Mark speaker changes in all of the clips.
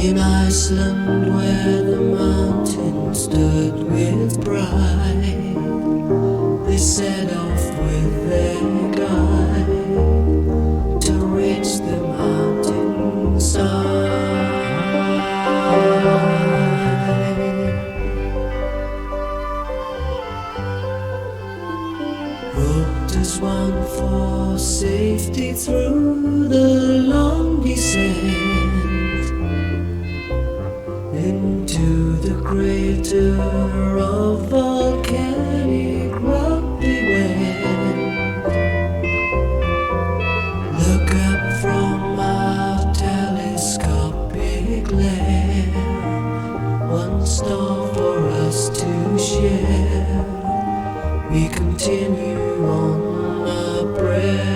Speaker 1: In Iceland, where the mountain stood with pride, they set off with their guide to reach the mountainside. Roped as one for safety through the long descent into the crater of volcanic rock we went. Look up from our telescopic lamp, one star for us to share. We continue on our prayer.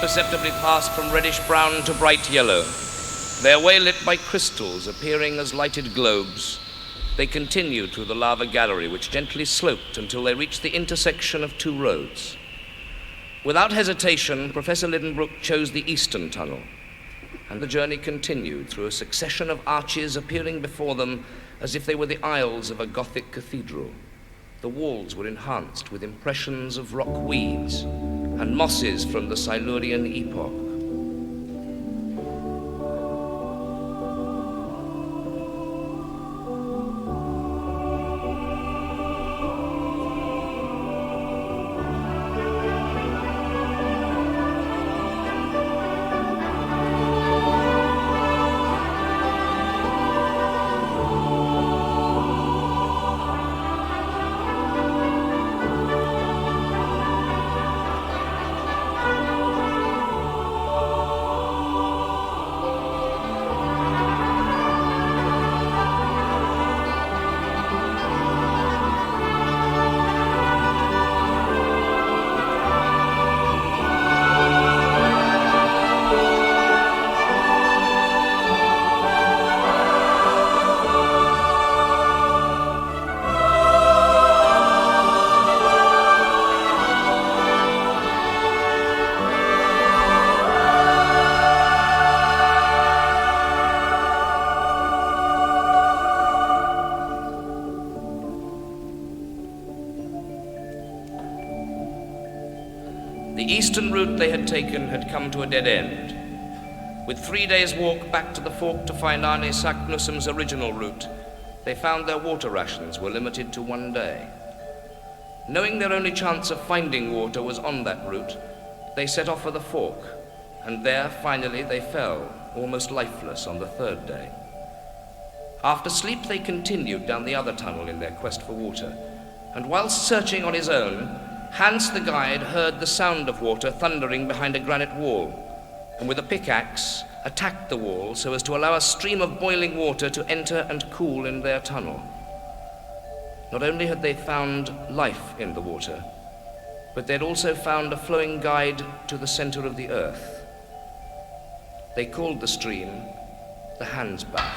Speaker 2: imperceptibly passed from reddish-brown to bright yellow. Their way lit by crystals appearing as lighted globes, they continued through the lava gallery, which gently sloped until they reached the intersection of two roads. Without hesitation, Professor Lidenbrook chose the eastern tunnel, and the journey continued through a succession of arches appearing before them as if they were the aisles of a Gothic cathedral. The walls were enhanced with impressions of rock weeds and mosses from the Silurian epoch. The eastern route they had taken had come to a dead end. With 3 days' walk back to the fork to find Arne Saknussum's original route, they found their water rations were limited to 1 day. Knowing their only chance of finding water was on that route, they set off for the fork, and there, finally, they fell, almost lifeless, on the 3rd day. After sleep, they continued down the other tunnel in their quest for water, and whilst searching on his own, Hans the guide heard the sound of water thundering behind a granite wall, and with a pickaxe attacked the wall so as to allow a stream of boiling water to enter and cool in their tunnel. Not only had they found life in the water, but they'd also found a flowing guide to the center of the earth. They called the stream the Hansbach.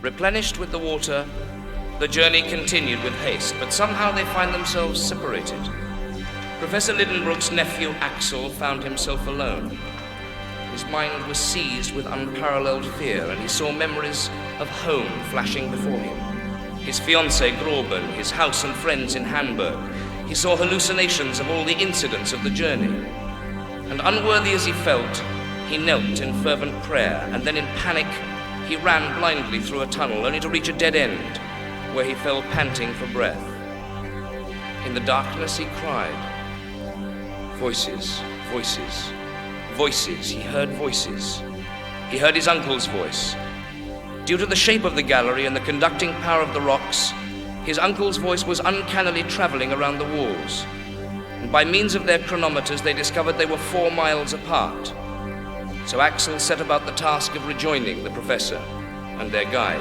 Speaker 2: Replenished with the water, the journey continued with haste, but somehow they find themselves separated. Professor Lidenbrook's nephew Axel found himself alone. His mind was seized with unparalleled fear, and he saw memories of home flashing before him. His fiancée Grauben, his house and friends in Hamburg. He saw hallucinations of all the incidents of the journey. And unworthy as he felt, he knelt in fervent prayer, and then in panic, he ran blindly through a tunnel, only to reach a dead end, where he fell panting for breath. In the darkness, he cried. Voices, voices, voices. He heard voices. He heard his uncle's voice. Due to the shape of the gallery and the conducting power of the rocks, his uncle's voice was uncannily traveling around the walls. And by means of their chronometers, they discovered they were 4 miles apart. So Axel set about the task of rejoining the professor and their guide.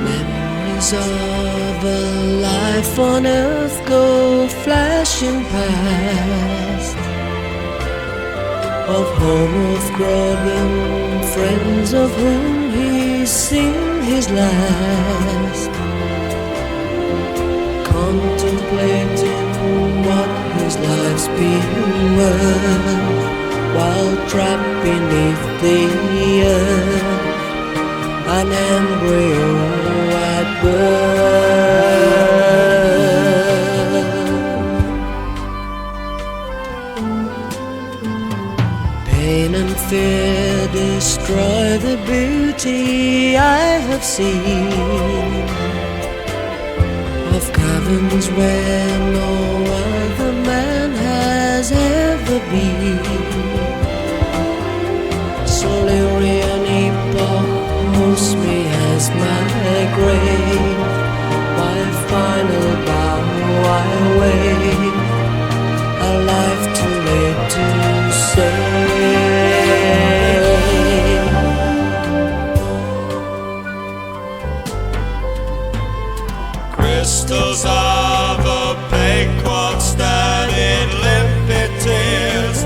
Speaker 1: Memories of a life on earth go flashing past, of home of growing friends of whom he's seen his last, contemplating what his life's been worth, while trapped beneath the earth, an embryo at birth. fear destroy the beauty I have seen of caverns where no other man has ever been. Solarian epoch hosts me as my grave, my final bow I wait, a life too late to say.
Speaker 3: Crystals of opaque quartz studded limpid tears,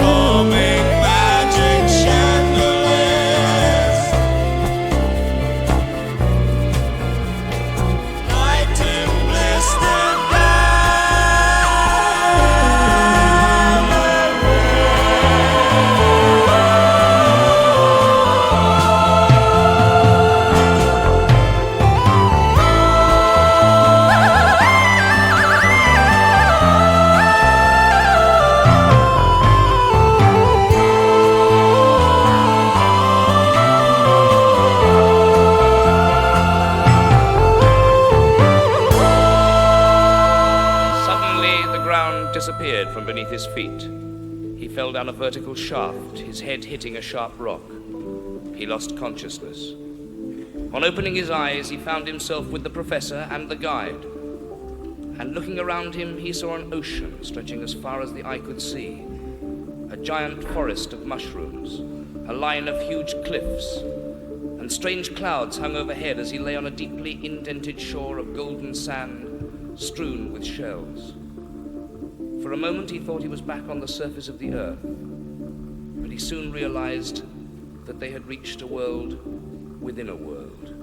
Speaker 3: forming magic chandeliers. Light in blistered
Speaker 2: disappeared from beneath his feet. He fell down a vertical shaft, his head hitting a sharp rock. He lost consciousness. On opening his eyes, he found himself with the professor and the guide. And looking around him, he saw an ocean stretching as far as the eye could see. A giant forest of mushrooms, a line of huge cliffs, and strange clouds hung overhead as he lay on a deeply indented shore of golden sand strewn with shells. For a moment he thought he was back on the surface of the earth, but he soon realized that they had reached a world within a world.